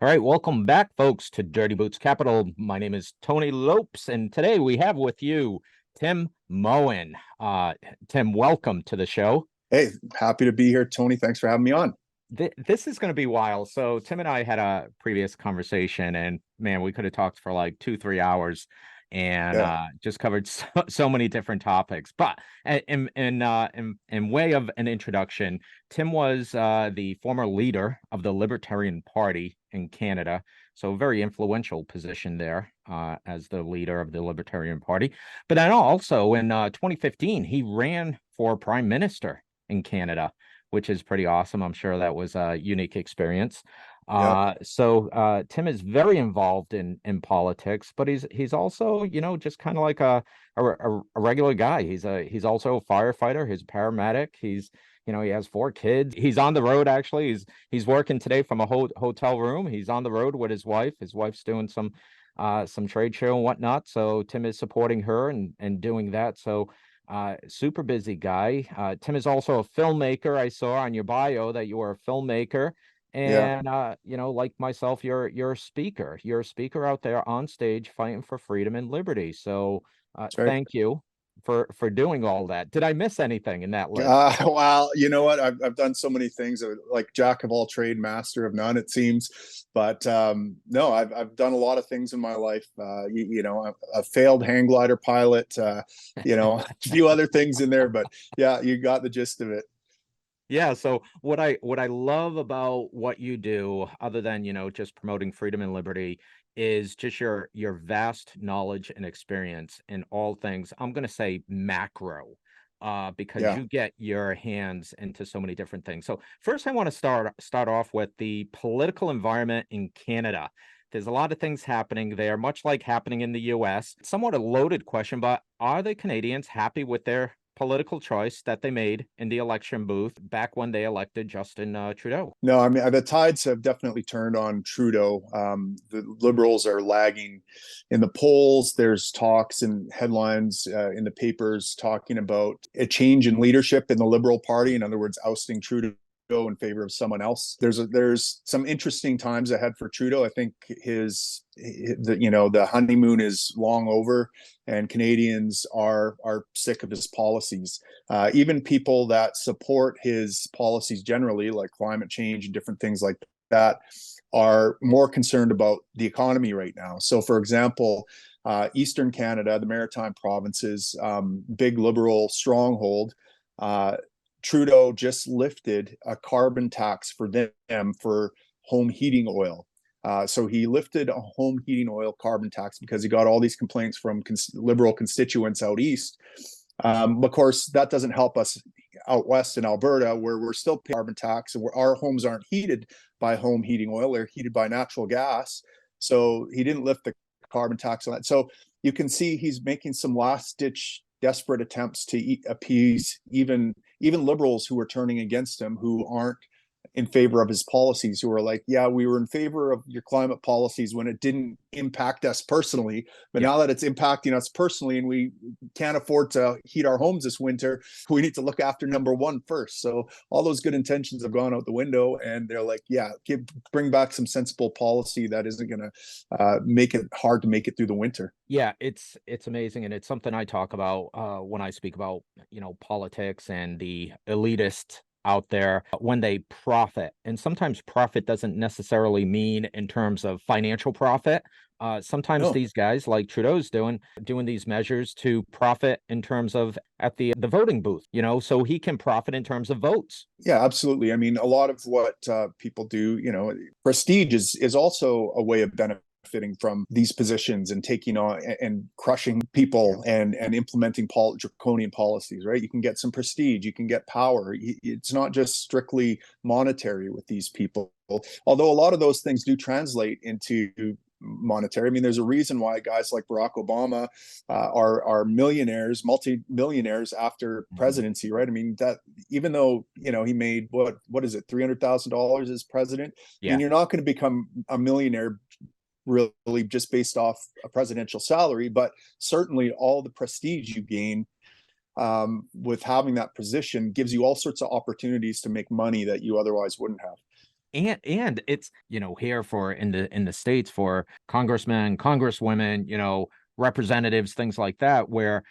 All right, welcome back, folks, to Dirty Boots Capital. My name is Tony Lopes, and today we have with you Tim Moen. Tim, welcome to the show. Hey, happy to be here, Tony. Thanks for having me on. This is going to be wild. So Tim and I had a previous conversation, and man, we could have talked for like 2, 3 hours, and Yeah, just covered so many different topics. But in way of an introduction, Tim was the former leader of the Libertarian Party in Canada, so a very influential position there as the leader of the Libertarian Party. But then also in 2015, he ran for prime minister in Canada, which is pretty awesome. I'm sure that was a unique experience. yep. So Tim is very involved in politics, but he's also, just kind of like a regular guy. He's also a firefighter, he's a paramedic, he has 4 kids. He's on the road actually. He's working today from a hotel room. He's on the road with his wife. His wife's doing some trade show and whatnot. So Tim is supporting her and doing that. So super busy guy. Tim is also a filmmaker. I saw on your bio that you are a filmmaker. Yeah, And like myself, you're a speaker. You're a speaker out there on stage fighting for freedom and liberty. So that's right. thank you for doing all that. Did I miss anything in that list? Well, you know what? I've done so many things, like jack of all trade, master of none, it seems. But no, I've done a lot of things in my life. A failed hang glider pilot. A few other things in there, but yeah, you got the gist of it. Yeah, so what I love about what you do, other than, just promoting freedom and liberty, is just your vast knowledge and experience in all things. I'm gonna say macro, because Yeah. you get your hands into so many different things. So first I want to start off with the political environment in Canada. There's a lot of things happening there, much like happening in the US. Somewhat a loaded question, but are the Canadians happy with their political choice that they made in the election booth back when they elected Justin Trudeau? No, I mean, the tides have definitely turned on Trudeau. The Liberals are lagging in the polls. There's talks and headlines in the papers talking about a change in leadership in the Liberal Party. In other words, ousting Trudeau in favor of someone else. There's some interesting times ahead for Trudeau. I think the honeymoon is long over, and Canadians are sick of his policies. Even people that support his policies generally, like climate change and different things like that, are more concerned about the economy right now. So, for example, Eastern Canada, the Maritime provinces, big liberal stronghold. Trudeau just lifted a carbon tax for them for home heating oil. So he lifted a home heating oil carbon tax because he got all these complaints from liberal constituents out east. Of course, that doesn't help us out west in Alberta, where we're still paying carbon tax and where our homes aren't heated by home heating oil, they're heated by natural gas. So he didn't lift the carbon tax on that. So you can see he's making some last ditch desperate attempts to appease even liberals who are turning against him, who aren't in favor of his policies, who are like, yeah, we were in favor of your climate policies when it didn't impact us personally, but Yeah. now that it's impacting us personally and we can't afford to heat our homes this winter, we need to look after number one first. So all those good intentions have gone out the window, and they're like, yeah, bring back some sensible policy that isn't going to make it hard to make it through the winter. Yeah, it's amazing, and it's something I talk about when I speak about, politics and the elitist out there when they profit. And sometimes profit doesn't necessarily mean in terms of financial profit. Sometimes No. these guys like Trudeau's doing these measures to profit in terms of at the voting booth, so he can profit in terms of votes. Yeah, absolutely. I mean, a lot of what people do, prestige is also a way of benefiting from these positions and taking on and crushing Yeah. people and implementing draconian policies, right? You can get some prestige, you can get power. It's not just strictly monetary with these people, although a lot of those things do translate into monetary. I mean, there's a reason why guys like Barack Obama are millionaires, multi-millionaires after Mhm. presidency, right? I mean, that even though he made what is it, $300,000 as president. I Yeah. mean, you're not going to become a millionaire really just based off a presidential salary, but certainly all the prestige you gain with having that position gives you all sorts of opportunities to make money that you otherwise wouldn't have. and it's, here for in the States for congressmen, congresswomen, representatives, things like that, where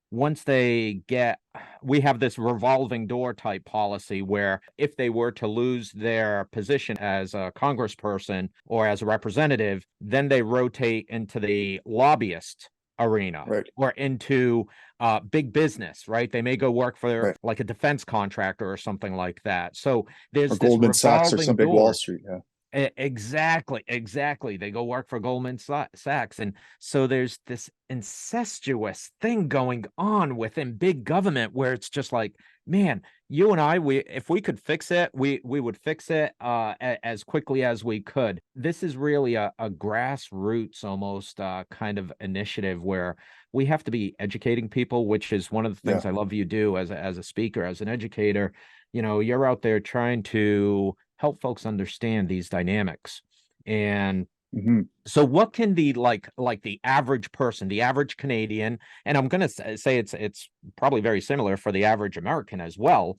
once we have this revolving door type policy where if they were to lose their position as a congressperson or as a representative, then they rotate into the lobbyist arena Right. or into big business, right? They may go work for Right. like a defense contractor or something like that. So Or there's this Goldman Sachs or some revolving big Wall door. Street. Yeah. Exactly, exactly. They go work for Goldman Sachs. And so there's this incestuous thing going on within big government where it's just like, man, you and I, if we could fix it, we would fix it as quickly as we could. This is really a grassroots almost kind of initiative where we have to be educating people, which is one of the Yeah. things I love you do as a speaker, as an educator. You're out there trying to help folks understand these dynamics. And Hmm. so what can the like the average person, the average Canadian, and I'm going to say it's probably very similar for the average American as well.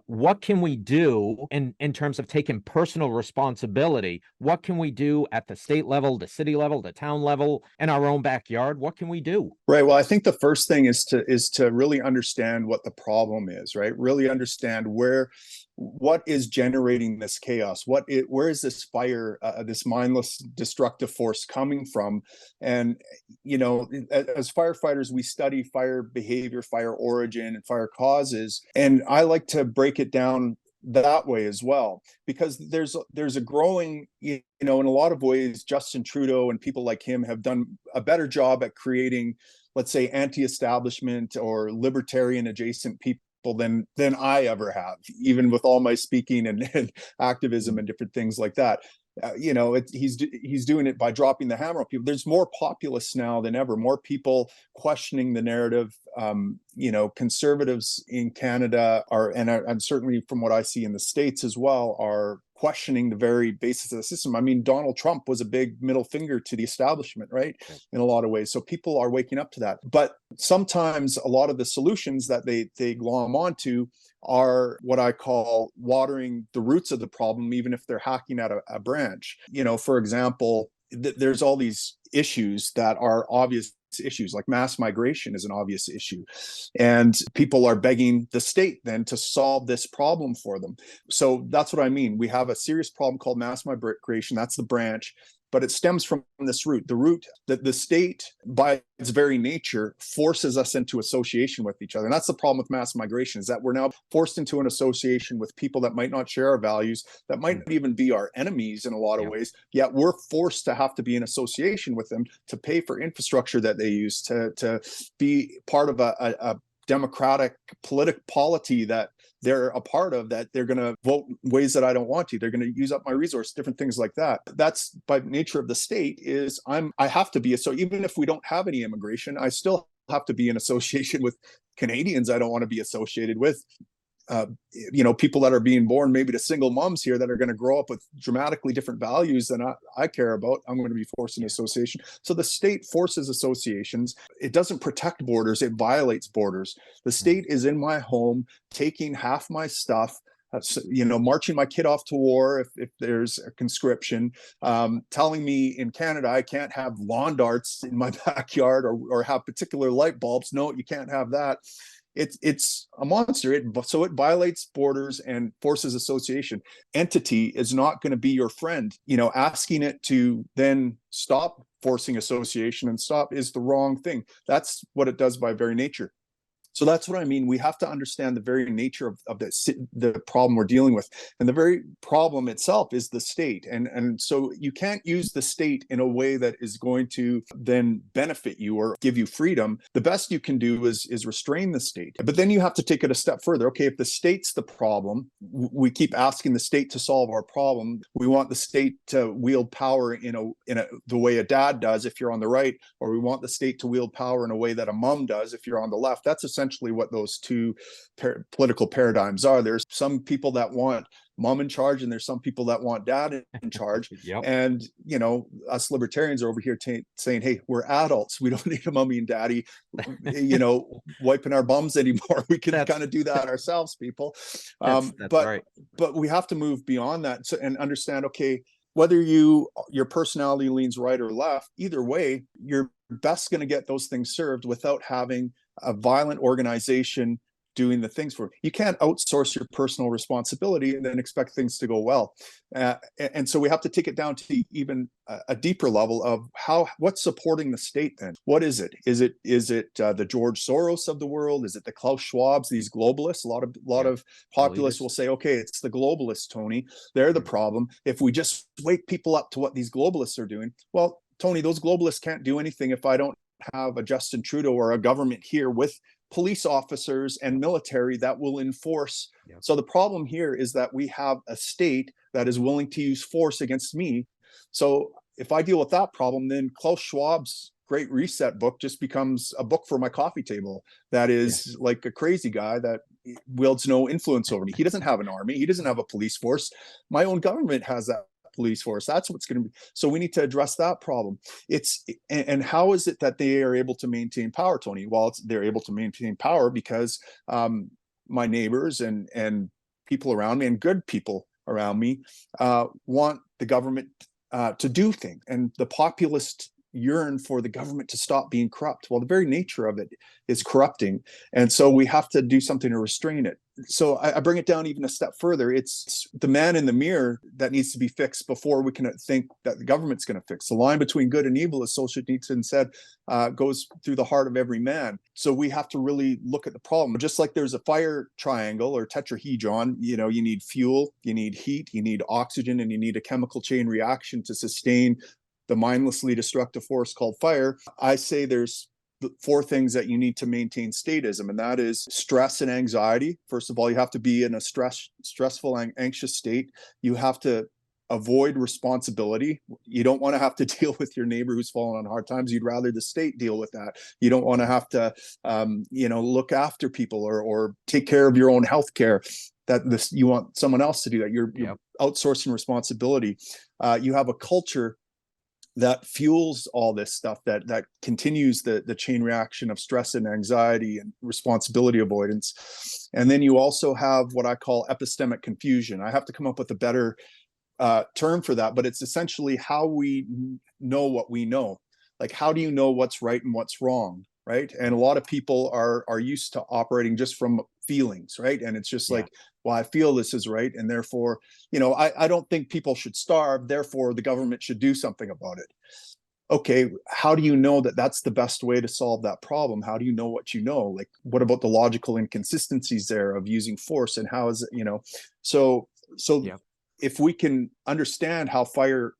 What can we do in terms of taking personal responsibility? What can we do at the state level, the city level, the town level, in our own backyard? What can we do? Right. Well, I think the first thing is to really understand what the problem is, right? Really understand what is generating this chaos, where is this fire, this mindless destructive force coming from? And as firefighters, we study fire behavior, fire origin, and fire causes, and I like to break it down that way as well, because there's a growing, in a lot of ways, Justin Trudeau and people like him have done a better job at creating, let's say, anti-establishment or libertarian adjacent people than I ever have, even with all my speaking and activism and different things like that. He's doing it by dropping the hammer on people. There's more populists now than ever, more people questioning the narrative. Conservatives in Canada and certainly from what I see in the States as well, are questioning the very basis of the system. I mean, Donald Trump was a big middle finger to the establishment, right? In a lot of ways. So people are waking up to that. But sometimes a lot of the solutions that they glom onto are what I call watering the roots of the problem, even if they're hacking at a branch. For example, there's all these issues that are obvious issues, like mass migration is an obvious issue, and people are begging the state then to solve this problem for them. So that's what I mean. We have a serious problem called mass migration. That's the branch, but it stems from this root. The root that the state, by its very nature, forces us into association with each other. And that's the problem with mass migration, is that we're now forced into an association with people that might not share our values, that might even be our enemies in a lot of ways, yet we're forced to have to be in association with them to pay for infrastructure that they use, to be part of a democratic political polity that they're a part of, that they're going to vote ways that I don't want to. They're going to use up my resource, different things like that. That's by nature of the state, is I have to be. So even if we don't have any immigration, I still have to be in association with Canadians I don't want to be associated with. People that are being born maybe to single moms here that are going to grow up with dramatically different values than I care about. I'm going to be forced into association. So the state forces associations. It doesn't protect borders. It violates borders. The state is in my home, taking half my stuff, marching my kid off to war if there's a conscription, telling me in Canada I can't have lawn darts in my backyard or have particular light bulbs. No, you can't have that. It's a monster. So it violates borders and forces association. Entity is not going to be your friend. Asking it to then stop forcing association and stop is the wrong thing. That's what it does by very nature. So that's what I mean. We have to understand the very nature of the problem we're dealing with. And the very problem itself is the state. And so you can't use the state in a way that is going to then benefit you or give you freedom. The best you can do is restrain the state. But then you have to take it a step further. Okay, if the state's the problem, we keep asking the state to solve our problem. We want the state to wield power in the way a dad does if you're on the right, or we want the state to wield power in a way that a mom does if you're on the left. That's essentially what those two political paradigms are. There's some people that want mom in charge and there's some people that want dad in charge. Yep. And, you know, us libertarians are over here saying, hey, we're adults. We don't need a mommy and daddy, you know, wiping our bums anymore. We can kind of do that ourselves, people. That's right. But we have to move beyond that and understand, okay, whether your personality leans right or left, either way, you're best going to get those things served without having a violent organization doing the things for you. You can't outsource your personal responsibility and then expect things to go well. And so we have to take it down to even a deeper level of what's supporting the state then? What is it? Is it the George Soros of the world? Is it the Klaus Schwabs, these globalists? A lot of populists will say, okay, it's the globalists, Tony. They're the problem. If we just wake people up to what these globalists are doing, well, Tony, those globalists can't do anything if I don't have a Justin Trudeau or a government here with police officers and military that will enforce. Yep. So the problem here is that we have a state that is willing to use force against me. So if I deal with that problem, then Klaus Schwab's Great Reset book just becomes a book for my coffee table that is like a crazy guy that wields no influence over me. He doesn't have an army. He doesn't have a police force. My own government has that police force. That's what's going to be. So we need to address that problem. And how is it that they are able to maintain power, Tony? Well, they're able to maintain power because my neighbors and people around me and good people around me want the government to do things, and the populist yearn for the government to stop being corrupt. Well, the very nature of it is corrupting, and so we have to do something to restrain it. So I bring it down even a step further. It's the man in the mirror that needs to be fixed before we can think that the government's going to fix. The line between good and evil, as Solzhenitsyn said, goes through the heart of every man. So we have to really look at the problem. Just like there's a fire triangle or tetrahedron, you know, you need fuel, you need heat, you need oxygen, and you need a chemical chain reaction to sustain the mindlessly destructive force called fire. I say there's four things that you need to maintain statism, and that is stress and anxiety. First of all, you have to be in a stressful and anxious state. You have to avoid responsibility. You don't want to have to deal with your neighbor who's fallen on hard times. You'd rather the state deal with that. You don't want to have to, look after people or take care of your own health care. You want someone else to do that. You're outsourcing responsibility. You have a culture that fuels all this stuff, that continues the chain reaction of stress and anxiety and responsibility avoidance. And then you also have what I call epistemic confusion. I have to come up with a better term for that, but it's essentially how we know what we know. Like, how do you know what's right and what's wrong, right? And a lot of people are used to operating just from feelings, right? And it's just like, well, I feel this is right, and therefore, I don't think people should starve, therefore the government should do something about it. Okay, how do you know that that's the best way to solve that problem? How do you know what you know? Like, what about the logical inconsistencies there of using force, and how is it, so if we can understand how fire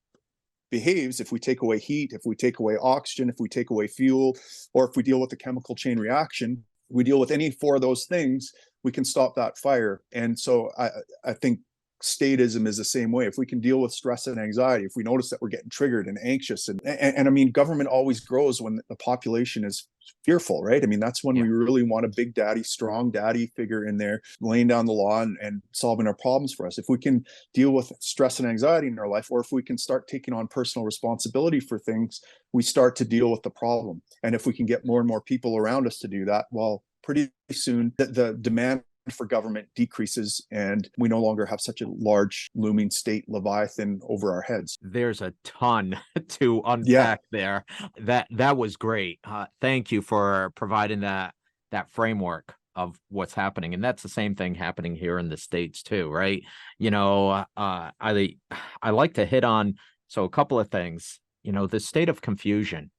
behaves, if we take away heat, if we take away oxygen, if we take away fuel, or if we deal with the chemical chain reaction, we deal with any four of those things, we can stop that fire. And so I think statism is the same way. If we can deal with stress and anxiety, if we notice that we're getting triggered and anxious, and I mean, government always grows when the population is fearful, right? I mean, that's when we really want a big daddy, strong daddy figure in there laying down the law and solving our problems for us. If we can deal with stress and anxiety in our life, or if we can start taking on personal responsibility for things, we start to deal with the problem. And if we can get more and more people around us to do that, well, pretty soon the demand for government decreases, and we no longer have such a large looming state leviathan over our heads. There's a ton to unpack there. That was great. Thank you for providing that framework of what's happening. And that's the same thing happening here in the States too, right? I like to hit on a couple of things. The state of confusion.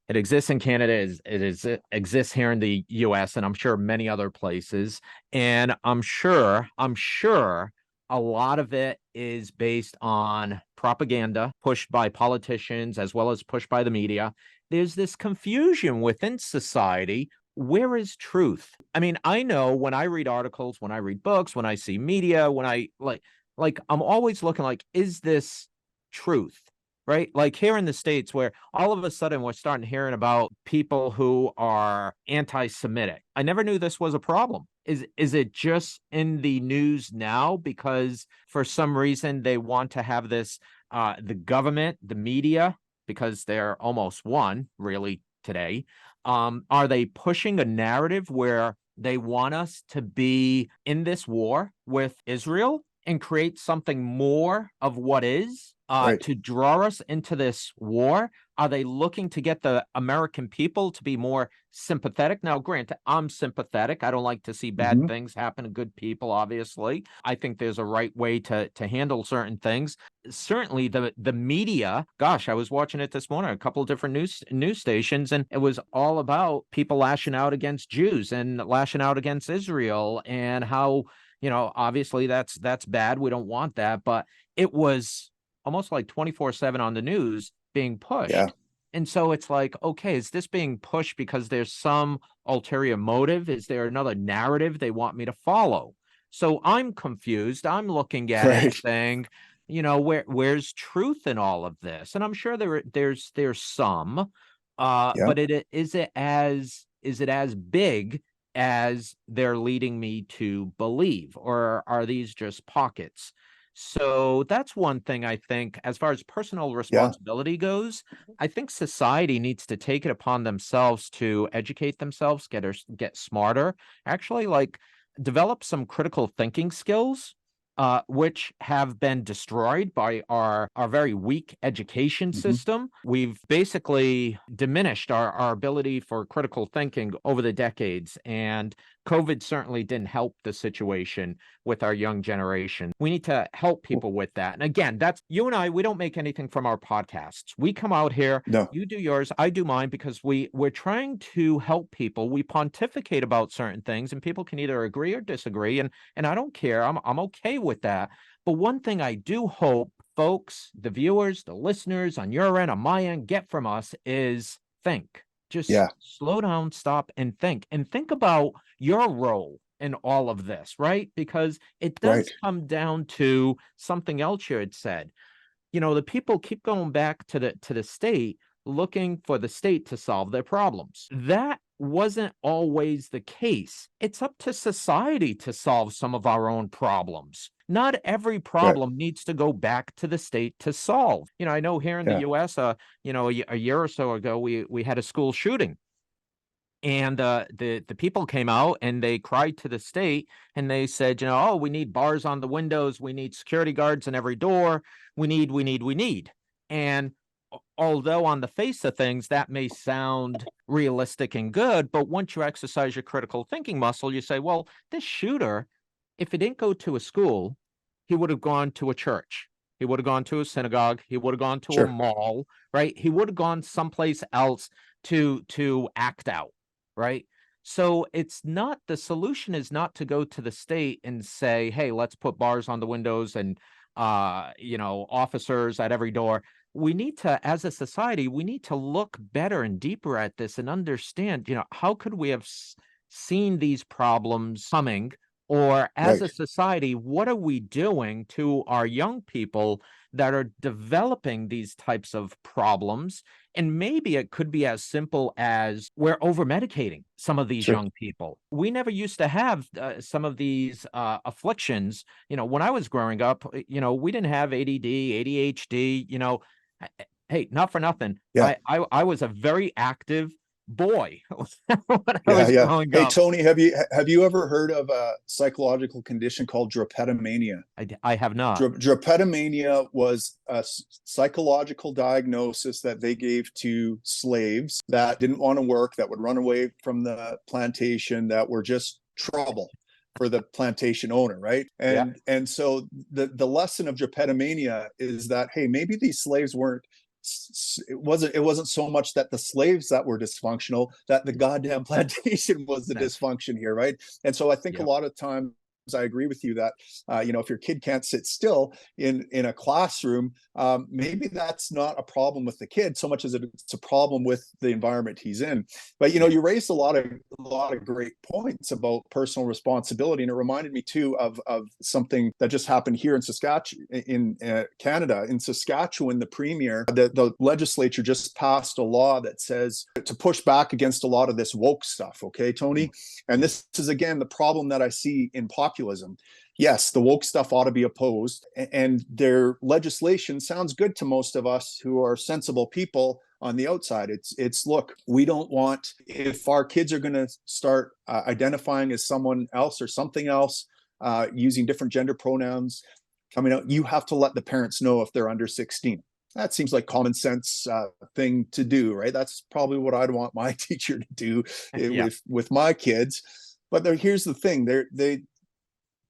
It exists in Canada, it exists here in the US, and I'm sure many other places. And I'm sure a lot of it is based on propaganda pushed by politicians as well as pushed by the media. There's this confusion within society. Where is truth? I mean, I know when I read articles, when I read books, when I see media, when I like I'm always looking like, is this truth? Right? Like here in the States, where all of a sudden we're starting hearing about people who are anti-Semitic. I never knew this was a problem. Is it just in the news now because for some reason they want to have this the government, the media, because they're almost one really today, are they pushing a narrative where they want us to be in this war with Israel and create something more of what is Right. to draw us into this war? Are they looking to get the American people to be more sympathetic? Now, granted, I'm sympathetic. I don't like to see bad Hmm. things happen to good people, obviously. I think there's a right way to handle certain things. Certainly the media, gosh, I was watching it this morning, a couple of different news stations, and it was all about people lashing out against Jews and lashing out against Israel and how, obviously that's bad. We don't want that, but it was almost like 24/7 on the news being Yeah. pushed. And so it's like, okay, is this being pushed because there's some ulterior motive? Is there another narrative they want me to follow? So I'm confused. I'm looking at it Right. saying, where's truth in all of this? And I'm sure there's some, Yeah. but is it as big as they're leading me to believe, or are these just pockets? So that's one thing I think, as far as personal Yeah. responsibility goes, I think society needs to take it upon themselves to educate themselves, get smarter, actually like develop some critical thinking skills, which have been destroyed by our very weak education Hmm. system. We've basically diminished our ability for critical thinking over the decades, and COVID certainly didn't help the situation with our young generation. We need to help people with that. And again, that's you and I, we don't make anything from our podcasts. We come out here, No. you do yours, I do mine, because we're trying to help people. We pontificate about certain things and people can either agree or disagree. And I don't care. I'm okay with that. But one thing I do hope folks, the viewers, the listeners on your end, on my end, get from us is think. Just Yeah. slow down, stop, and think about your role in all of this, right? Because it Right. does come down to something else you had said. The people keep going back to the state, looking for the state to solve their problems. That wasn't always the case. It's up to society to solve some of our own problems. Not every Right. problem needs to go back to the state to solve. I know here in the Yeah. US, a year or so ago, we had a school shooting, and the people came out and they cried to the state and they said, oh, we need bars on the windows, we need security guards in every door, we need. And although on the face of things that may sound realistic and good, but once you exercise your critical thinking muscle, you say, well, this shooter, if he didn't go to a school, he would have gone to a church, he would have gone to a synagogue, he would have gone to a Sure. mall, right? He would have gone someplace else to act out, right? So it's not, the solution is not to go to the state and say, hey, let's put bars on the windows and officers at every door. We need to, as a society, we need to look better and deeper at this and understand, how could we have seen these problems coming? Or as Right. a society, what are we doing to our young people that are developing these types of problems? And maybe it could be as simple as we're over medicating some of these Sure. young people. We never used to have some of these afflictions. When I was growing up, we didn't have ADD, ADHD. Hey, not for nothing. Yeah. I was a very active boy when I Yeah. was Yeah. growing Hey, up. Tony, have you ever heard of a psychological condition called drapetomania? I have not. Drapetomania was a psychological diagnosis that they gave to slaves that didn't want to work, that would run away from the plantation, that were just trouble for the plantation owner, right? Yeah. And so the lesson of drapetomania is that, hey, maybe these slaves weren't, it wasn't so much that the slaves that were dysfunctional, that the goddamn plantation was the That's dysfunction here, right? And so I think a Yep. lot of time I agree with you that if your kid can't sit still in a classroom, maybe that's not a problem with the kid so much as it's a problem with the environment he's in. But you raised a lot of great points about personal responsibility, and it reminded me too of something that just happened here in Saskatchewan, in Canada. In Saskatchewan, the premier, the legislature just passed a law that says to push back against a lot of this woke stuff. Okay, Tony, and this is again the problem that I see in populism. Yes, the woke stuff ought to be opposed, and their legislation sounds good to most of us who are sensible people on the outside. It's look, we don't want, if our kids are going to start identifying as someone else or something else, using different gender pronouns coming out, you have to let the parents know if they're under 16. That seems like common sense thing to do, right? That's probably what I'd want my teacher to do with my kids. But here's the thing: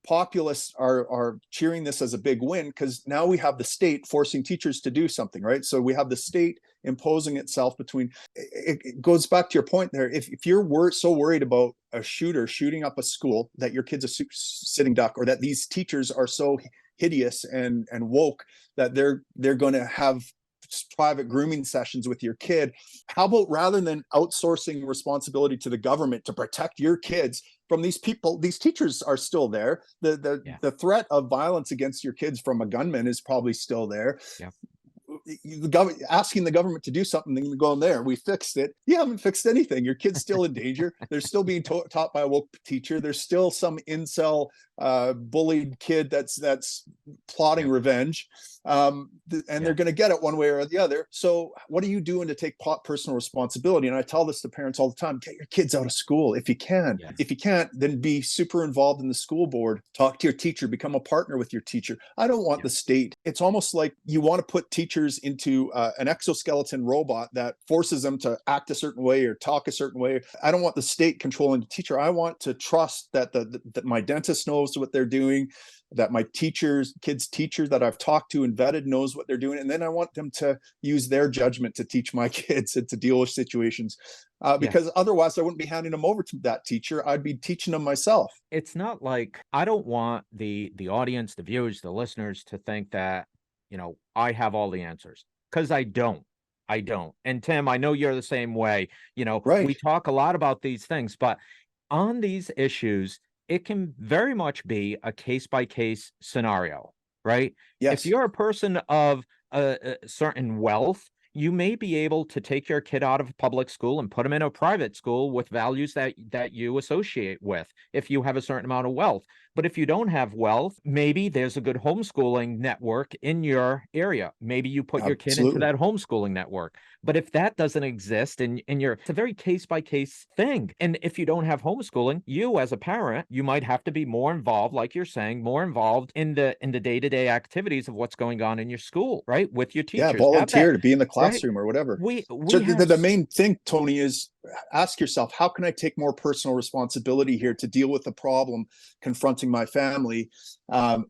populists are cheering this as a big win because now we have the state forcing teachers to do something, right? So we have the state imposing itself between. It goes back to your point there. If you're so worried about a shooter shooting up a school that your kid's a sitting duck, or that these teachers are so hideous and woke that they're going to have private grooming sessions with your kid, how about rather than outsourcing responsibility to the government to protect your kids from these people, these teachers are still there. The threat of violence against your kids from a gunman is probably still there. Asking the government to do something and going, there, we fixed it. You haven't fixed anything. Your kid's still in danger. They're still being taught by a woke teacher. There's still some incel bullied kid that's plotting revenge, and they're going to get it one way or the other. So what are you doing to take personal responsibility? And I tell this to parents all the time: get your kids out of school if you can. If you can't, then be super involved in the school board. Talk to your teacher, become a partner with your teacher. I don't want the state. It's almost like you want to put teachers into an exoskeleton robot that forces them to act a certain way or talk a certain way. I don't want the state controlling the teacher. I want to trust that that my dentist knows what they're doing, that my kids' teacher that I've talked to and vetted knows what they're doing. And then I want them to use their judgment to teach my kids and to deal with situations. Because otherwise I wouldn't be handing them over to that teacher. I'd be teaching them myself. It's not like, I don't want the audience, the viewers, the listeners to think that, I have all the answers, because I don't. And Tim, I know you're the same way. Right. We talk a lot about these things, but on these issues, it can very much be a case-by-case scenario, right? Yes. If you're a person of a certain wealth, you may be able to take your kid out of public school and put them in a private school with values that you associate with, if you have a certain amount of wealth. But if you don't have wealth, maybe there's a good homeschooling network in your area. Maybe you put your kid into that homeschooling network. But if that doesn't exist it's a very case-by-case thing. And if you don't have homeschooling, you as a parent, you might have to be more involved, like you're saying, more involved in the day-to-day activities of what's going on in your school, right? With your teachers. Yeah, volunteer to be in the classroom or whatever. So the main thing, Tony, is ask yourself, how can I take more personal responsibility here to deal with the problem confronting my family,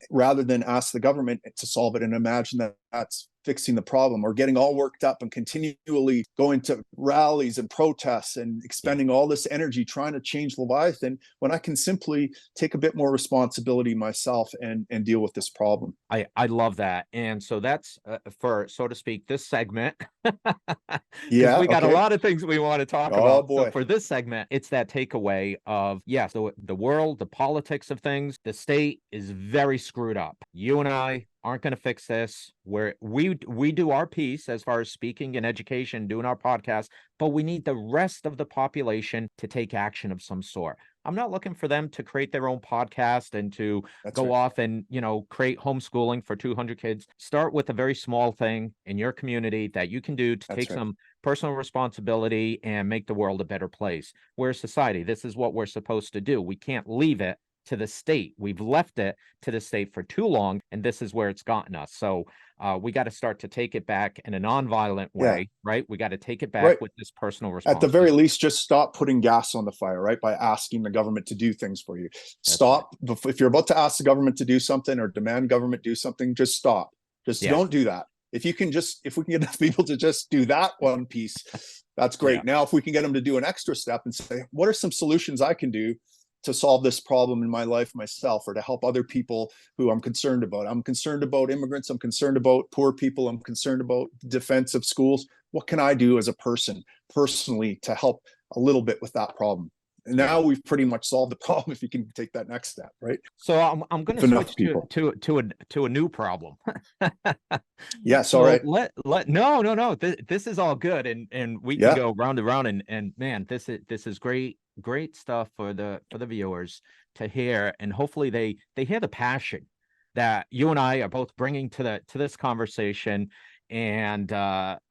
rather than ask the government to solve it and imagine that that's fixing the problem, or getting all worked up and continually going to rallies and protests and expending all this energy trying to change Leviathan, when I can simply take a bit more responsibility myself and deal with this problem. I love that. And so that's for, so to speak, this segment. Yeah, we got a lot of things we want to talk about. Boy. So for this segment, it's that takeaway of, yes, the world, the politics of things, the state is very screwed up. You and I aren't going to fix this. We do our piece as far as speaking and education, doing our podcast, but we need the rest of the population to take action of some sort. I'm not looking for them to create their own podcast and to go off and, create homeschooling for 200 kids. Start with a very small thing in your community that you can do to take some personal responsibility and make the world a better place. We're a society. This is what we're supposed to do. We can't leave it to the state. We've left it to the state for too long, and this is where it's gotten us. So we got to start to take it back in a non-violent way, right? We got to take it back with this personal responsibility. At the very least, just stop putting gas on the fire, right? By asking the government to do things for you. Stop. If you're about to ask the government to do something or demand government do something, just stop. Don't do that. If we can get enough people to just do that one piece, that's great. Now, if we can get them to do an extra step and say, what are some solutions I can do to solve this problem in my life myself, or to help other people who I'm concerned about. I'm concerned about immigrants. I'm concerned about poor people. I'm concerned about defense of schools. What can I do as a person personally to help a little bit with that problem? And now we've pretty much solved the problem if you can take that next step, right? So I'm going to switch to a new problem. Yes, all So right. no, this is all good, and we can Yeah. go round and round, and man, this is great stuff for the viewers to hear, and hopefully they hear the passion that you and I are both bringing to this conversation, and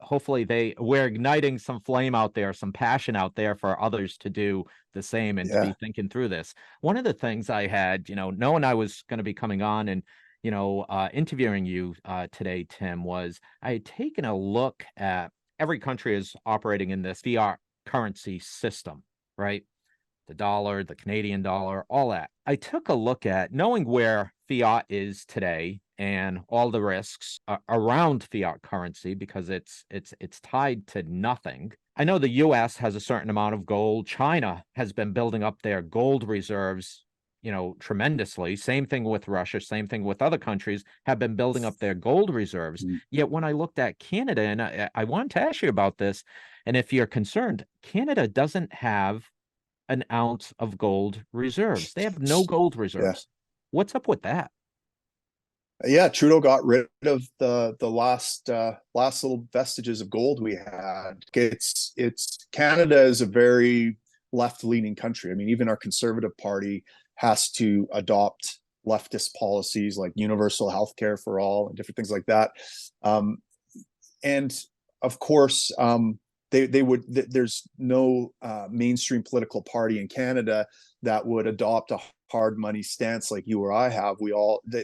hopefully we're igniting some flame out there, some passion out there for others to do the same and to be thinking through this. One of the things I had, knowing I was going to be coming on and interviewing you today, Tim, was I had taken a look at every country is operating in this fiat currency system, right? The dollar, the Canadian dollar, all that. I took a look at knowing where fiat is today and all the risks around fiat currency, because it's tied to nothing. I know the US has a certain amount of gold. China has been building up their gold reserves, tremendously. Same thing with Russia, same thing with other countries have been building up their gold reserves. Yet when I looked at Canada, and I wanted to ask you about this, and if you're concerned, Canada doesn't have an ounce of gold reserves. They have no gold reserves. What's up with that? Yeah, Trudeau got rid of the last little vestiges of gold we had. It's Canada is a very left-leaning country. I mean, even our Conservative Party has to adopt leftist policies like universal health care for all and different things like that. And of course, there's no mainstream political party in Canada that would adopt a hard money stance like you or I have.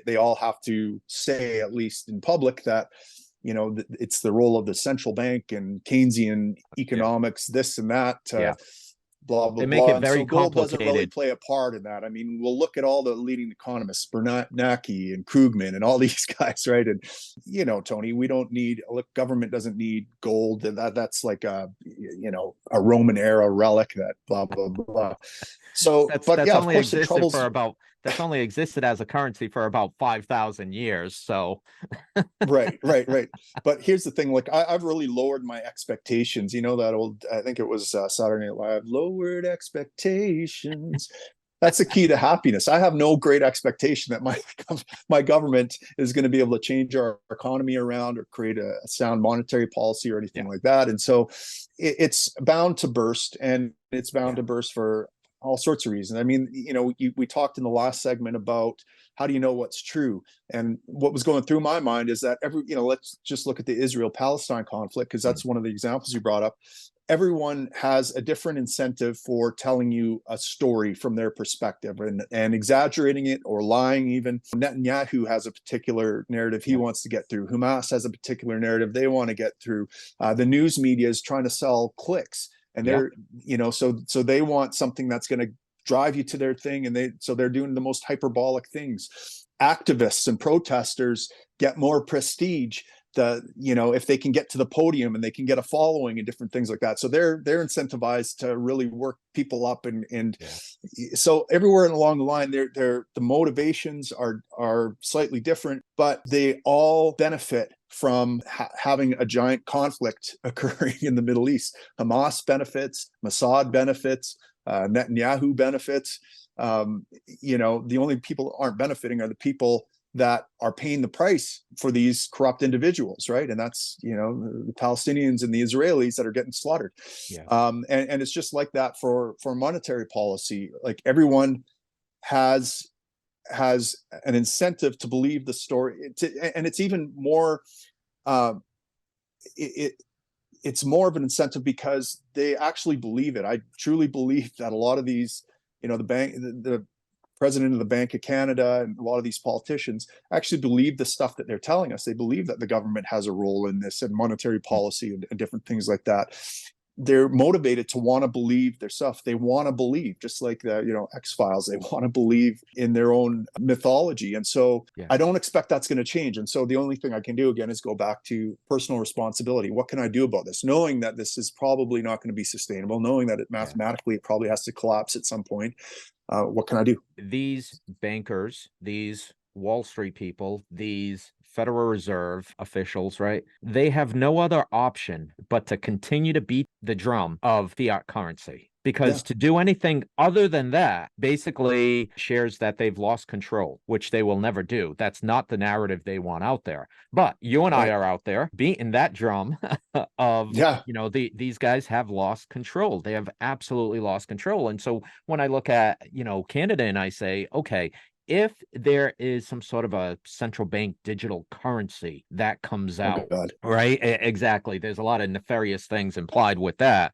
They all have to say, at least in public, that it's the role of the central bank and Keynesian economics, this and that, blah blah They make blah. it And very so gold doesn't really complicated. play a part in that. I mean, we'll look at all the leading economists, Bernanke and Krugman and all these guys, right? And Tony, we don't need, government doesn't need gold, and that's like a Roman era relic, that blah blah blah. So, but that's yeah, of only course, the existed troubles. for about that's only existed as a currency for about 5,000 years. So Right. But here's the thing: like I've really lowered my expectations. You know that old? I think it was Saturday Night Live. Lowered expectations. That's the key to happiness. I have no great expectation that my government is going to be able to change our economy around or create a sound monetary policy or anything like that. And so it's bound to burst, and it's bound to burst for all sorts of reasons. I mean, we talked in the last segment about how do you know what's true, and what was going through my mind is that let's just look at the Israel-Palestine conflict, because that's one of the examples you brought up. Everyone has a different incentive for telling you a story from their perspective, and exaggerating it or lying even. Netanyahu has a particular narrative he wants to get through. UMass has a particular narrative they want to get through. The news media is trying to sell clicks, and they're so they want something that's going to drive you to their thing, and they're doing the most hyperbolic things. Activists and protesters get more prestige if they can get to the podium and they can get a following and different things like that. So they're incentivized to really work people up, and so everywhere along the line, the motivations are slightly different, but they all benefit from having a giant conflict occurring in the Middle East. Hamas benefits, Mossad benefits, Netanyahu benefits. The only people that aren't benefiting are the people that are paying the price for these corrupt individuals, right? And that's the Palestinians and the Israelis that are getting slaughtered. And it's just like that for monetary policy. Like everyone has an incentive to believe the story, and it's even more. It's more of an incentive because they actually believe it. I truly believe that a lot of these, the president of the Bank of Canada and a lot of these politicians actually believe the stuff that they're telling us. They believe that the government has a role in this, and monetary policy and different things like that. They're motivated to want to believe their stuff. They want to believe, just like the X-Files. They want to believe in their own mythology, and so I don't expect that's going to change. And so the only thing I can do again is go back to personal responsibility. What can I do about this? Knowing that this is probably not going to be sustainable, knowing that mathematically it probably has to collapse at some point. What can I do? These bankers, these Wall Street people, these Federal Reserve officials, right? They have no other option but to continue to beat the drum of fiat currency. Yeah. Because to do anything other than that basically shares that they've lost control, which they will never do. That's not the narrative they want out there. But you and I Right. are out there beating that drum of, Yeah. these guys have lost control. They have absolutely lost control. And so when I look at, Canada and I say, okay, if there is some sort of a central bank digital currency that comes Oh out, God. right? Exactly. There's a lot of nefarious things implied with that.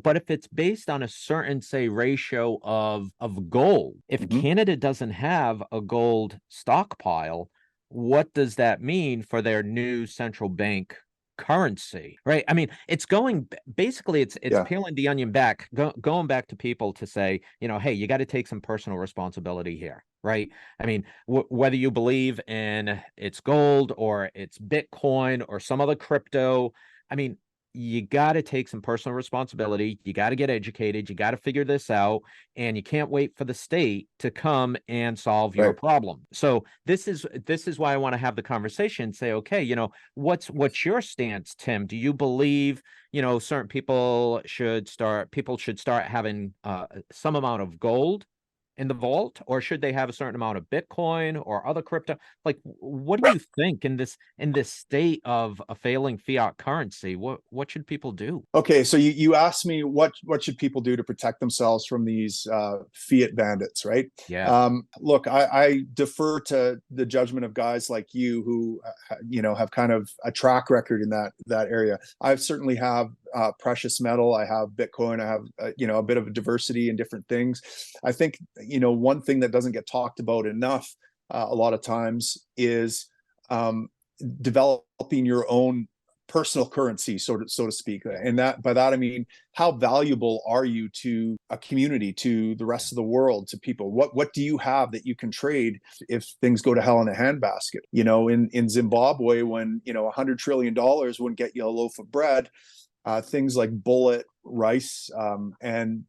But if it's based on a certain, say, ratio of gold, if Hmm. Canada doesn't have a gold stockpile, what does that mean for their new central bank currency, right? I mean, it's going basically it's Yeah. peeling the onion back, going back to people to say, hey, you got to take some personal responsibility here, right? I mean, whether you believe in it's gold or it's Bitcoin or some other crypto, I mean, you got to take some personal responsibility. You got to get educated. You got to figure this out, and you can't wait for the state to come and solve your Right. problem. So this is why I want to have the conversation. Say, okay, what's your stance, Tim? Do you believe certain people should start having some amount of gold in the vault, or should they have a certain amount of Bitcoin or other crypto? Like, what do you think in this state of a failing fiat currency? What should people do? Okay, so you asked me what should people do to protect themselves from these fiat bandits, right? Yeah. Look, I defer to the judgment of guys like you who have kind of a track record in that area. I certainly have precious metal. I have Bitcoin. I have a bit of a diversity in different things. I think one thing that doesn't get talked about enough a lot of times is developing your own personal currency, so to speak. And that by that I mean, how valuable are you to a community, to the rest of the world, to people? What do you have that you can trade if things go to hell in a handbasket? In Zimbabwe, when $100 trillion wouldn't get you a loaf of bread, things like bullet, rice, and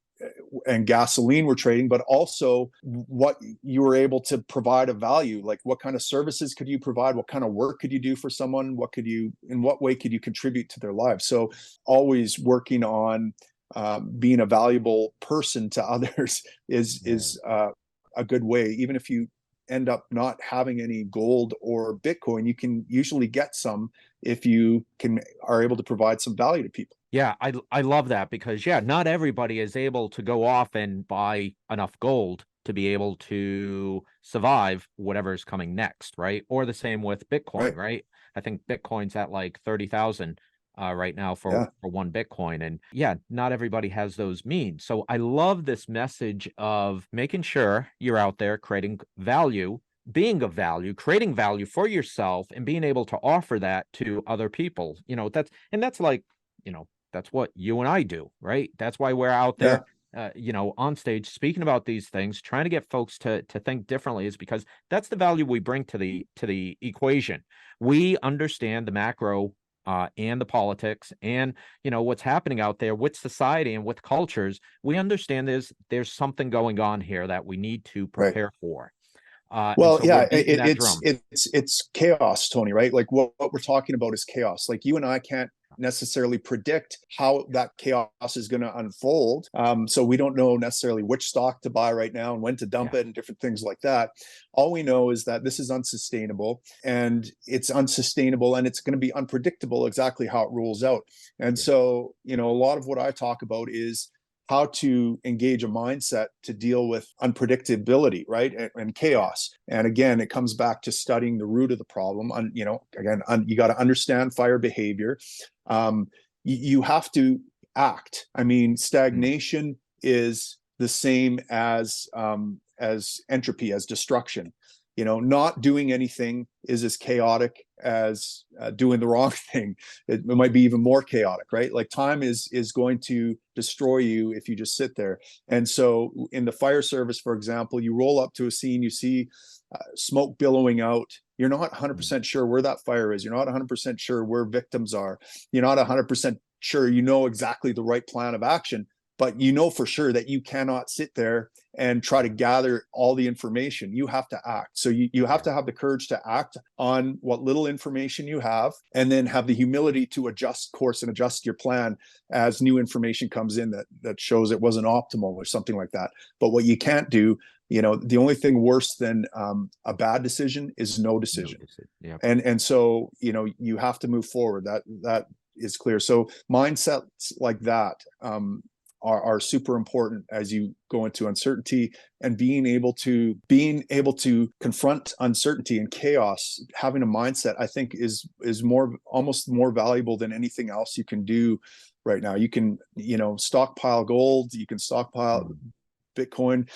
gasoline were trading, but also what you were able to provide of value. Like, what kind of services could you provide? What kind of work could you do for someone? In what way could you contribute to their lives? So always working on being a valuable person to others is a good way. Even if you end up not having any gold or Bitcoin, you can usually get some if you are able to provide some value to people. Yeah, I love that because not everybody is able to go off and buy enough gold to be able to survive whatever is coming next, right? Or the same with Bitcoin, Right. right? I think Bitcoin's at like 30,000 right now for Yeah. one Bitcoin. And not everybody has those means. So I love this message of making sure you're out there creating value, being of value, creating value for yourself, and being able to offer that to other people. That's like, that's what you and I do, right? That's why we're out Yeah. there, on stage speaking about these things, trying to get folks to think differently, is because that's the value we bring to the equation. We understand the macro and the politics and what's happening out there with society and with cultures. We understand there's something going on here that we need to Right. prepare for. And Well, so we're yeah, beating that drum. it's chaos, Tony, right? Like, what we're talking about is chaos. Like, you and I can't necessarily predict how that chaos is going to unfold. So we don't know necessarily which stock to buy right now and when to dump Yeah. it and different things like that. All we know is that this is unsustainable, and it's going to be unpredictable exactly how it rolls out. And Yeah. so, a lot of what I talk about is how to engage a mindset to deal with unpredictability, right? And chaos. And again, it comes back to studying the root of the problem. You got to understand fire behavior. You have to act. I mean, stagnation is the same as entropy, as destruction. Not doing anything is as chaotic as doing the wrong thing. It might be even more chaotic, right? Like, time is going to destroy you if you just sit there. And so in the fire service, for example, you roll up to a scene, you see smoke billowing out. You're not 100% sure where that fire is. You're not 100% sure where victims are. You're not 100% sure exactly the right plan of action, but you know for sure that you cannot sit there and try to gather all the information. You have to act. So you have to have the courage to act on what little information you have, and then have the humility to adjust course and adjust your plan as new information comes in that shows it wasn't optimal or something like that. But what you can't do, the only thing worse than a bad decision is no decision. Yeah. And so, you have to move forward. That is clear. So mindsets like that are super important as you go into uncertainty, and being able to confront uncertainty and chaos. Having a mindset, I think, is almost more valuable than anything else you can do right now. You can, stockpile gold, you can stockpile Bitcoin,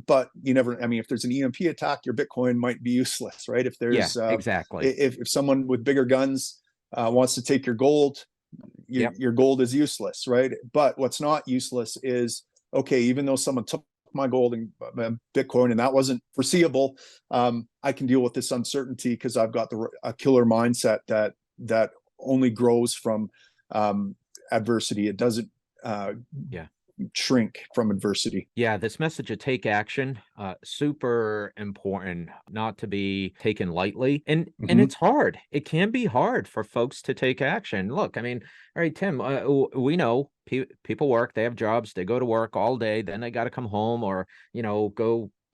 but you never, if there's an EMP attack, your Bitcoin might be useless, right? If there's exactly. If someone with bigger guns wants to take your gold, your gold is useless, right? But what's not useless is, okay, even though someone took my gold and Bitcoin and that wasn't foreseeable, I can deal with this uncertainty because I've got a killer mindset that only grows from adversity. It doesn't shrink from adversity. Yeah, this message of take action, super important, not to be taken lightly. And it's hard. It can be hard for folks to take action. Look, all right, Tim, we know people work, they have jobs, they go to work all day, then they got to come home, or,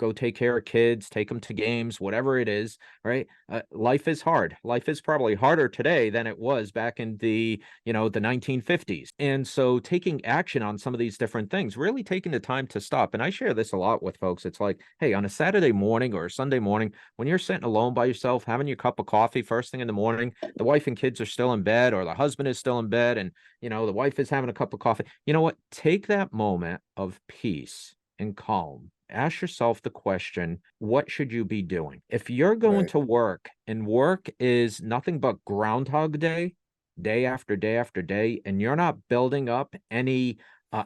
go take care of kids, take them to games, whatever it is, right? Life is hard. Life is probably harder today than it was back in the 1950s. And so taking action on some of these different things, really taking the time to stop. And I share this a lot with folks. It's like, hey, on a Saturday morning or a Sunday morning, when you're sitting alone by yourself, having your cup of coffee first thing in the morning, the wife and kids are still in bed, or the husband is still in bed, and, the wife is having a cup of coffee. You know what? Take that moment of peace and calm. Ask yourself the question, what should you be doing? If you're going to work, and work is nothing but Groundhog Day, day after day after day, and you're not building up any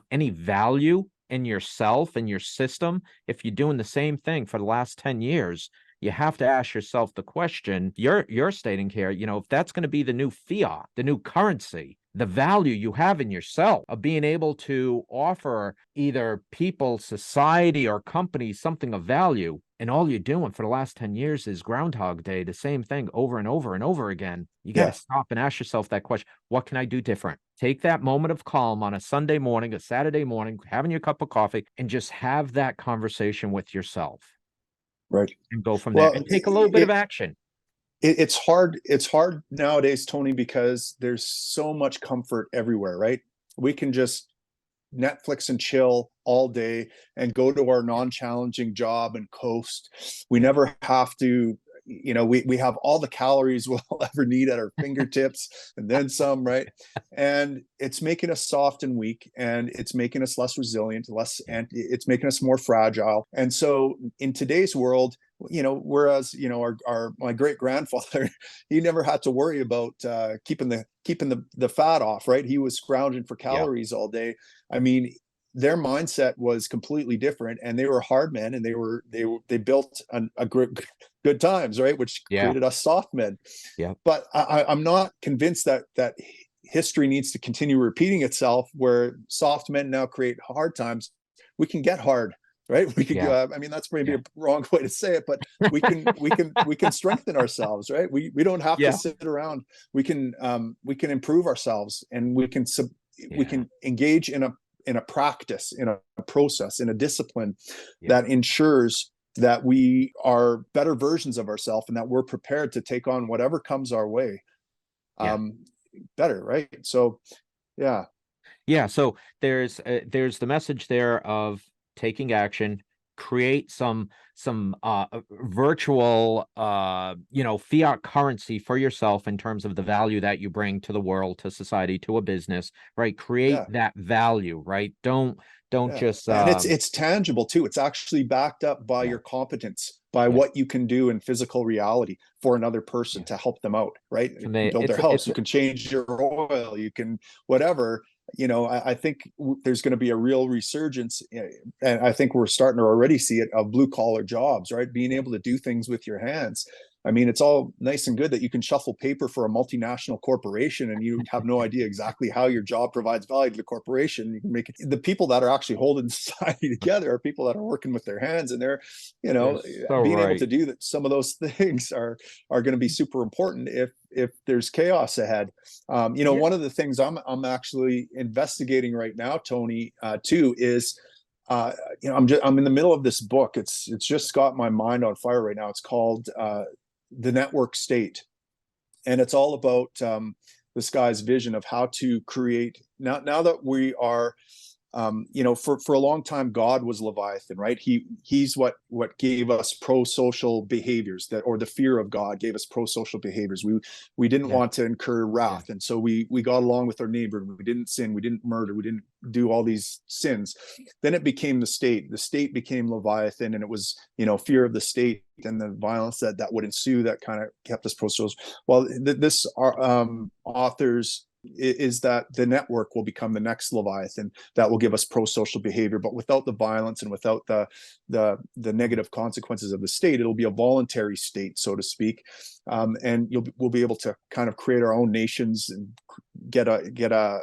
value in yourself and your system, if you're doing the same thing for the last 10 years, you have to ask yourself the question you're stating here, if that's going to be the new fiat, the new currency, the value you have in yourself of being able to offer either people, society, or companies something of value, and all you're doing for the last 10 years is Groundhog Day, the same thing over and over and over again, you got to stop and ask yourself that question. What can I do different? Take that moment of calm on a Sunday morning, a Saturday morning, having your cup of coffee, and just have that conversation with yourself. Right. And go from there and take a little bit of action. It's hard nowadays, Tony, because there's so much comfort everywhere, right? We can just Netflix and chill all day and go to our non-challenging job and coast. We never have to, we have all the calories we'll ever need at our fingertips and then some, right? And it's making us soft and weak, and it's making us less resilient, and it's making us more fragile. And so in today's world, whereas my great grandfather, he never had to worry about keeping the fat off, right? He was scrounging for calories all day. Their mindset was completely different, and they were hard men, and they built a good times, right? Which created us soft men. Yeah. But I'm not convinced that history needs to continue repeating itself, where soft men now create hard times. We can get hard, right? We could that's maybe a wrong way to say it, but we can strengthen ourselves, right? We don't have to sit around. We can improve ourselves, and we can engage in a practice, in a process, in a discipline that ensures that we are better versions of ourselves, and that we're prepared to take on whatever comes our way better, right? So so there's the message there of taking action, create some virtual fiat currency for yourself in terms of the value that you bring to the world, to society, to a business, right? Create that value, right? Don't just and it's tangible too. It's actually backed up by your competence, by what you can do in physical reality for another person to help them out, right? You can build their house, you can change your oil, you can whatever. I think there's going to be a real resurgence, and I think we're starting to already see it, of blue collar jobs, right? Being able to do things with your hands. I mean, it's all nice and good that you can shuffle paper for a multinational corporation and you have no idea exactly how your job provides value to the corporation. You can make it, the people that are actually holding society together are people that are working with their hands, and they're, you You're know, so being able right. to do that. Some of those things are going to be super important if there's chaos ahead. You know, Yeah. one of the things I'm actually investigating right now, Tony, too, is you know, I'm in the middle of this book. It's just got my mind on fire right now. It's called The Network State, and it's all about this guy's vision of how to create, now that we are, you know, for a long time, God was Leviathan, right? He's what gave us pro-social behaviors, that, or the fear of God gave us pro-social behaviors. We didn't Yeah. want to incur wrath, and so we got along with our neighbor. We didn't sin, we didn't murder, we didn't do all these sins. Then it became the state. The state became Leviathan, and it was, you know, fear of the state and the violence that would ensue that kind of kept us pro-social. Well, this author's is that the network will become the next Leviathan that will give us pro-social behavior, but without the violence and without the negative consequences of the state. It'll be a voluntary state, so to speak, and we'll be able to kind of create our own nations and get a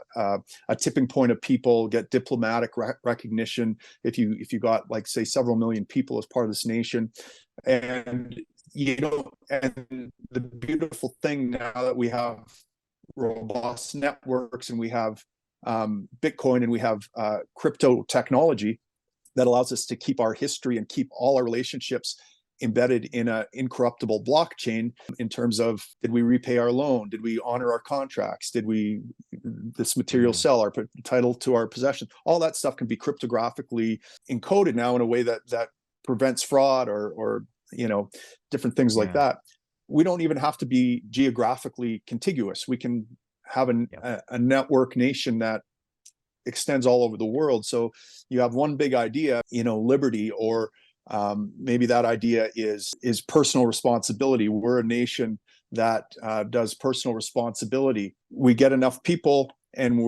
tipping point of people, get diplomatic recognition. If you got, like, say, several million people as part of this nation, and you know, and the beautiful thing now that we have robust networks and we have Bitcoin and we have crypto technology that allows us to keep our history and keep all our relationships embedded in an incorruptible blockchain, in terms of, did we repay our loan? Did we honor our contracts? Did we, this material sell, our title to our possession? All that stuff can be cryptographically encoded now in a way that prevents fraud or you know, different things like Yeah. that. We don't even have to be geographically contiguous. We can have a network nation that extends all over the world. So you have one big idea, you know, liberty, or maybe that idea is personal responsibility. We're a nation that does personal responsibility. We get enough people, and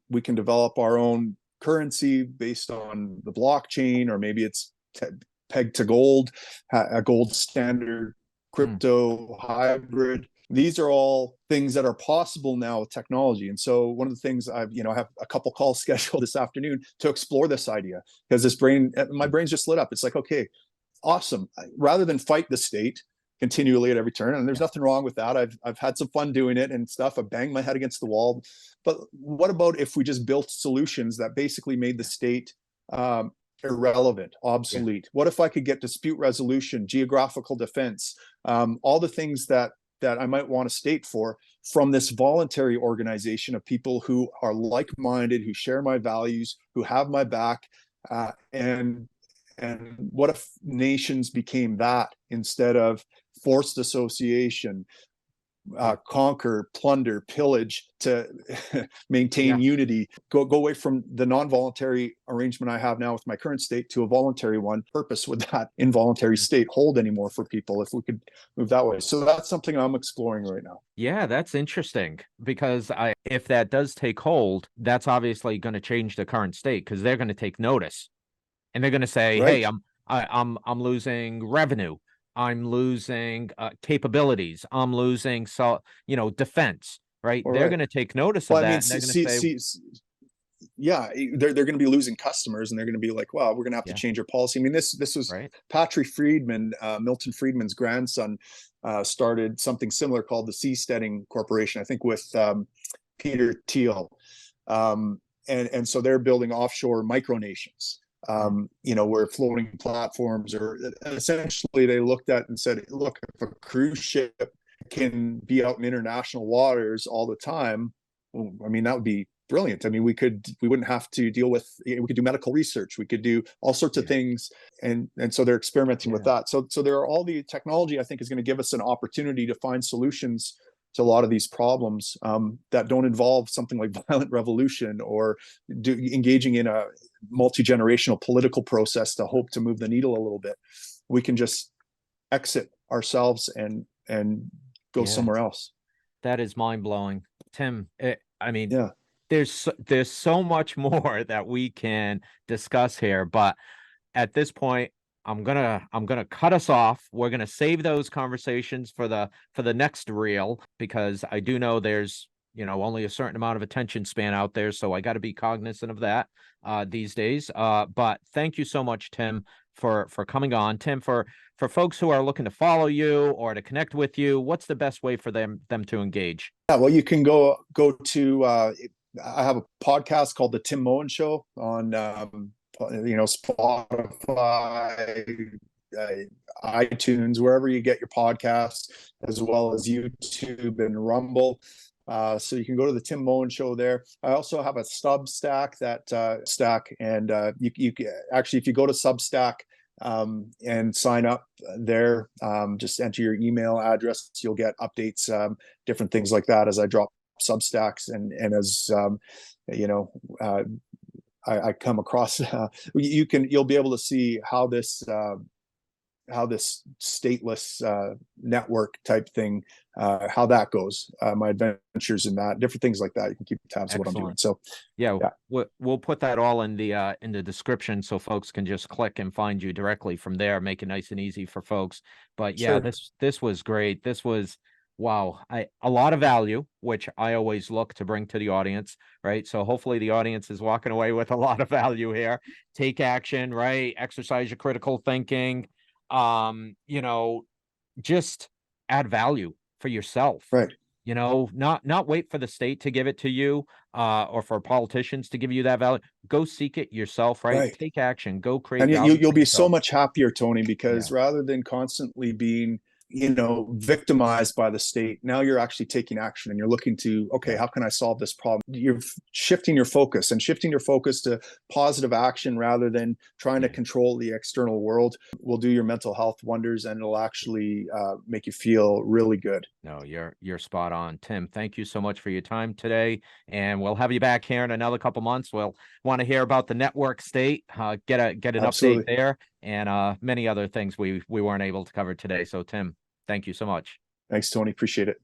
we can develop our own currency based on the blockchain, or maybe it's pegged to gold, a gold standard crypto hybrid. These are all things that are possible now with technology. And so one of the things I have a couple calls scheduled this afternoon to explore this idea, because my brain's just lit up. It's like, okay, awesome. Rather than fight the state continually at every turn, and there's nothing wrong with that. I've had some fun doing it and stuff. I banged my head against the wall. But what about if we just built solutions that basically made the state irrelevant, obsolete? What if I could get dispute resolution, geographical defense, all the things that I might want a state for, from this voluntary organization of people who are like-minded, who share my values, who have my back, and what if nations became that instead of forced association, conquer, plunder, pillage to maintain unity, go away from the non-voluntary arrangement I have now with my current state to a voluntary one. Purpose would that involuntary state hold anymore for people if we could move that way? So that's something I'm exploring right now. Yeah, that's interesting, because if that does take hold, that's obviously going to change the current state, because they're going to take notice, and they're going to say, "Hey, Right. I'm losing revenue. I'm losing capabilities. I'm losing defense." Right? All They're right. going to take notice of Well, I mean, that, and they're going to say, yeah, they're going to be losing customers, and they're going to be like, "Wow, we're going to have to "Yeah, change our policy." I mean, this was right, Patrick Friedman, Milton Friedman's grandson, started something similar called the Seasteading Corporation, I think, with Peter Thiel, and so they're building offshore micronations. You know, where floating platforms, or essentially they looked at and said, "Look, if a cruise ship can be out in international waters all the time, well, I mean, that would be brilliant. I mean, we wouldn't have to deal with, we could do medical research, we could do all sorts of yeah, things." And so they're experimenting with yeah, that. So there are all the technology, I think, is going to give us an opportunity to find solutions to a lot of these problems, that don't involve something like violent revolution, or engaging in a multi-generational political process to hope to move the needle a little bit. We can just exit ourselves and go yeah." somewhere else. That is mind blowing, Tim. I mean, Yeah. there's so much more that we can discuss here, but at this point, I'm gonna cut us off. We're gonna save those conversations for the next reel, because I do know there's, only a certain amount of attention span out there, so I got to be cognizant of that these days. But thank you so much, Tim, for coming on. Tim, for folks who are looking to follow you or to connect with you, what's the best way for them to engage? Yeah, well, you can go to I have a podcast called the Tim Moen Show on Spotify, iTunes, wherever you get your podcasts, as well as YouTube and Rumble. So you can go to the Tim Moen Show there. I also have a Substack and you actually, if you go to Substack and sign up there, just enter your email address, you'll get updates, different things like that as I drop Substacks, and as I come across, you'll be able to see how this stateless network type thing, how that goes, my adventures in that, different things like that. You can keep tabs of what I'm doing. So yeah, we'll put that all in the description, so folks can just click and find you directly from there, make it nice and easy for folks. But yeah, sure. this was great. This was, wow, a lot of value, which I always look to bring to the audience, right? So hopefully the audience is walking away with a lot of value here. Take action, right? Exercise your critical thinking. Just add value for yourself. Right. Not wait for the state to give it to you, or for politicians to give you that value. Go seek it yourself, right? Right. Take action, go create And value you'll for be so yourself. much happier, Tony, Yeah. because rather than constantly being victimized by the state, now you're actually taking action and you're looking to, okay, how can I solve this problem? You're shifting your focus to positive action rather than trying to control the external world. Will do your mental health wonders, and it'll actually make you feel really good. No, you're spot on, Tim. Thank you so much for your time today, and we'll have you back here in another couple months. We'll want to hear about the network state, get an update Absolutely. there, and many other things we weren't able to cover today. So, Tim, thank you so much. Thanks, Tony. Appreciate it.